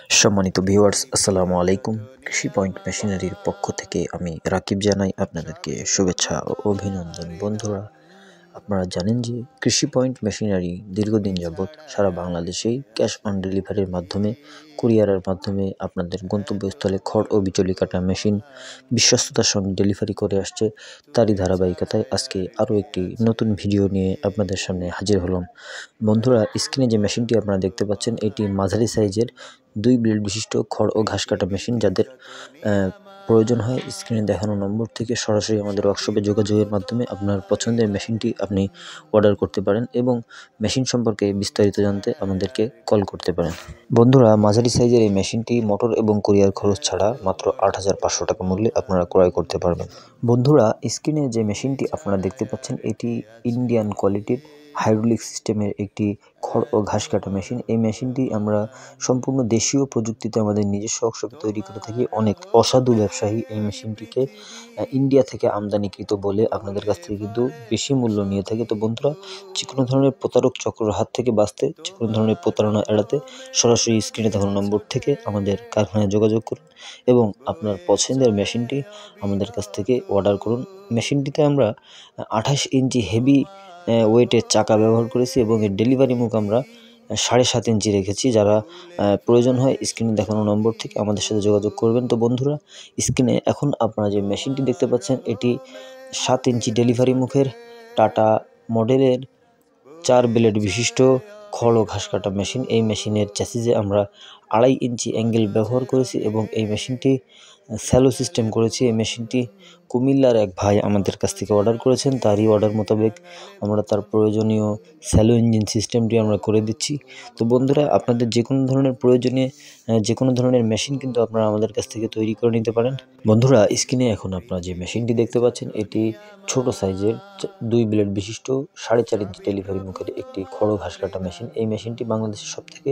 সম্মানিত ভিউয়ার্স, আসসালামু আলাইকুম। কৃষি পয়েন্ট মেশিনারির পক্ষ থেকে আমি রাকিব জানাই আপনাদেরকে শুভেচ্ছা ও অভিনন্দন। বন্ধুরা, আপনারা জানেন যে কৃষি পয়েন্ট মেশিনারি দীর্ঘদিন যাবৎ সারা বাংলাদেশেই ক্যাশ অন ডেলিভারির মাধ্যমে, কুরিয়ারের মাধ্যমে আপনাদের গন্তব্যস্থলে খড় ও বিচুলি কাটা মেশিন বিশ্বস্ততার সঙ্গে ডেলিভারি করে আসছে। তারই ধারাবাহিকতায় আজকে আরও একটি নতুন ভিডিও নিয়ে আপনাদের সামনে হাজির হলাম। বন্ধুরা, স্ক্রিনে যে মেশিনটি আপনারা দেখতে পাচ্ছেন, এটি মাঝারি সাইজের 2 ব্লেড বিশিষ্ট খড় ও ঘাস কাটা মেশিন। যাদের প্রয়োজন হয় স্ক্রিনে দেখানো নম্বর থেকে সরাসরি আমাদের ওয়ার্কশপে যোগাযোগের মাধ্যমে আপনার পছন্দের মেশিনটি আপনি অর্ডার করতে পারেন এবং মেশিন সম্পর্কে বিস্তারিত জানতে আমাদেরকে কল করতে পারেন। বন্ধুরা, মাঝারি সাইজের এই মেশিনটি মোটর এবং কুরিয়ার খরচ ছাড়া মাত্র 8,500 টাকা মূল্যে আপনারা ক্রয় করতে পারবেন। বন্ধুরা, স্ক্রিনে যে মেশিনটি আপনারা দেখতে পাচ্ছেন, এটি ইন্ডিয়ান কোয়ালিটির হাইড্রোলিক সিস্টেমের একটি খড় ও ঘাস কাটা মেশিন। এই মেশিনটি আমরা সম্পূর্ণ দেশীয় প্রযুক্তিতে আমাদের নিজস্ব ওয়ার্কশপে তৈরি করে থাকি। অনেক অসাধু ব্যবসায়ী এই মেশিনটিকে ইন্ডিয়া থেকে আমদানিকৃত বলে আপনাদের কাছ থেকে কিন্তু বেশি মূল্য নিয়ে থাকে। তো বন্ধুরা, যে কোনো ধরনের প্রতারক চক্রের হাত থেকে বাঁচতে, যে কোনো ধরনের প্রতারণা এড়াতে সরাসরি স্ক্রিনে দেখানো নম্বর থেকে আমাদের কারখানায় যোগাযোগ করুন এবং আপনার পছন্দের মেশিনটি আমাদের কাছ থেকে অর্ডার করুন। মেশিনটিতে আমরা 28 ইঞ্চি হেভি ওয়েটের চাকা ব্যবহার করেছি এবং এর ডেলিভারি মুখ আমরা 7.5 ইঞ্চি রেখেছি। যারা প্রয়োজন হয় স্ক্রিনে দেখানো নম্বর থেকে আমাদের সাথে যোগাযোগ করবেন। তো বন্ধুরা, স্ক্রিনে এখন আপনারা যে মেশিনটি দেখতে পাচ্ছেন, এটি 7 ইঞ্চি ডেলিভারি মুখের টাটা মডেলের 4 ব্লেড বিশিষ্ট খড় ও ঘাস কাটা মেশিন। এই মেশিনের চ্যাসিসে আমরা 2.5 ইঞ্চি অ্যাঙ্গেল ব্যবহার করেছি এবং এই মেশিনটি স্যালো সিস্টেম করেছি। এই মেশিনটি কুমিল্লার এক ভাই আমাদের কাছ থেকে অর্ডার করেছেন। তারই অর্ডার মোতাবেক আমরা তার প্রয়োজনীয় স্যালো ইঞ্জিন সিস্টেমটি আমরা করে দিচ্ছি। তো বন্ধুরা, আপনাদের যে কোনো ধরনের প্রয়োজনীয় যে কোনো ধরনের মেশিন কিন্তু আপনারা আমাদের কাছ থেকে তৈরি করে নিতে পারেন। বন্ধুরা, স্ক্রিনে এখন আপনারা যে মেশিনটি দেখতে পাচ্ছেন, এটি ছোট সাইজের 2 ব্লেড বিশিষ্ট 4.5 ইঞ্চি ডেলিভারি মুখের একটি খড় ও ঘাস কাটা মেশিন। এই মেশিনটি বাংলাদেশের সবথেকে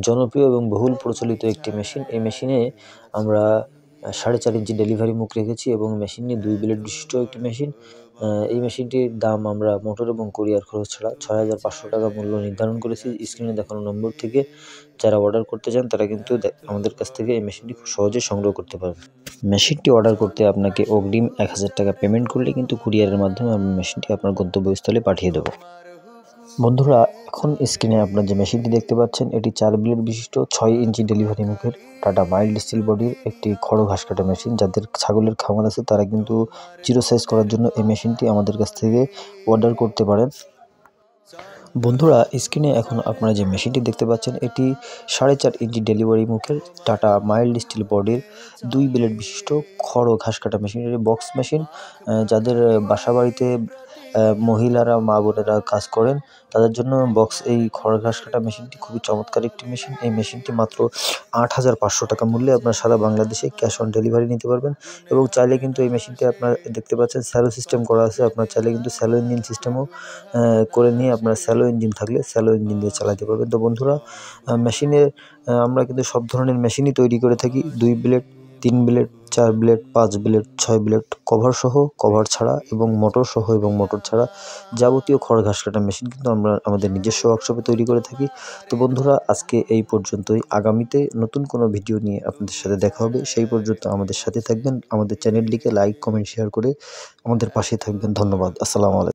জনপ্রিয় এবং বহুল প্রচলিত একটি মেশিন। এই মেশিনে আমরা 4.5 ইঞ্চি ডেলিভারি মুখ রেখেছি এবং মেশিনটি 2 ব্লেড বিশিষ্ট একটি মেশিন। এই মেশিনটির দাম আমরা মোটর এবং কুরিয়ার খরচ ছাড়া 6,500 টাকা মূল্য নির্ধারণ করেছি। স্ক্রিনে দেখানো নম্বর থেকে যারা অর্ডার করতে চান তারা কিন্তু আমাদের কাছ থেকে এই মেশিনটি খুব সহজে সংগ্রহ করতে পারবেন। মেশিনটি অর্ডার করতে আপনাকে অগ্রিম 1,000 টাকা পেমেন্ট করলে কিন্তু কুরিয়ারের মাধ্যমে আমরা মেশিনটি আপনার গন্তব্যস্থলে পাঠিয়ে দেবো। বন্ধুরা, এখন স্ক্রিনে আপনার যে মেশিনটি দেখতে পাচ্ছেন, এটি 4 ব্লেড বিশিষ্ট 6 ইঞ্চি ডেলিভারি মুখের টাটা মাইল্ড স্টিল বডির একটি খড় ও ঘাস কাটা মেশিন। যাদের ছাগলের খামার আছে তারা কিন্তু জিরো সাইজ করার জন্য এই মেশিনটি আমাদের কাছ থেকে অর্ডার করতে পারেন। বন্ধুরা, স্ক্রিনে এখন আপনারা যে মেশিনটি দেখতে পাচ্ছেন, এটি 4.5 ইঞ্চি ডেলিভারি মুখের টাটা মাইল্ড স্টিল বডির 2 ব্লেড বিশিষ্ট খড় ও ঘাস কাটা মেশিন। এটি বক্স মেশিন। যাদের বাসাবাড়িতে মহিলারা, মা বোনেরা কাজ করেন তাদের জন্য এই খড় ঘাস কাটা মেশিনটি খুবই চমৎকার একটি মেশিন। এই মেশিনটি মাত্র 8,500 টাকা মূল্যে আপনারা সারা বাংলাদেশে ক্যাশ অন ডেলিভারি নিতে পারবেন এবং চাইলে কিন্তু এই মেশিনটি আপনারা দেখতে পাচ্ছেন স্যালো সিস্টেম করা আছে। আপনারা চাইলে কিন্তু স্যালো ইঞ্জিন সিস্টেমও করে নিয়ে আপনারা স্যালো ইঞ্জিন থাকলে স্যালো ইঞ্জিন দিয়ে চালাতে পারবেন। তো বন্ধুরা, মেশিনে আমরা কিন্তু সব ধরনের মেশিনই তৈরি করে থাকি। 2 blade, 3 blade, 4 blade, 5 blade, 6 blade, cover সহ, কভার ছাড়া এবং মোটর সহ এবং মোটর ছাড়া যাবতীয় খড় ঘাস কাটা মেশিন কিন্তু আমরা আমাদের নিজস্ব ওয়ার্কশপে তৈরি করে থাকি। তো বন্ধুরা, আজকে এই পর্যন্তই। আগামীতে নতুন কোনো ভিডিও নিয়ে আপনাদের সাথে দেখা হবে। সেই পর্যন্ত আমাদের সাথে থাকবেন। আমাদের চ্যানেলটিকে লাইক, কমেন্ট, শেয়ার করে আমাদের পাশে থাকবেন। ধন্যবাদ। আসসালামু আলাইকুম।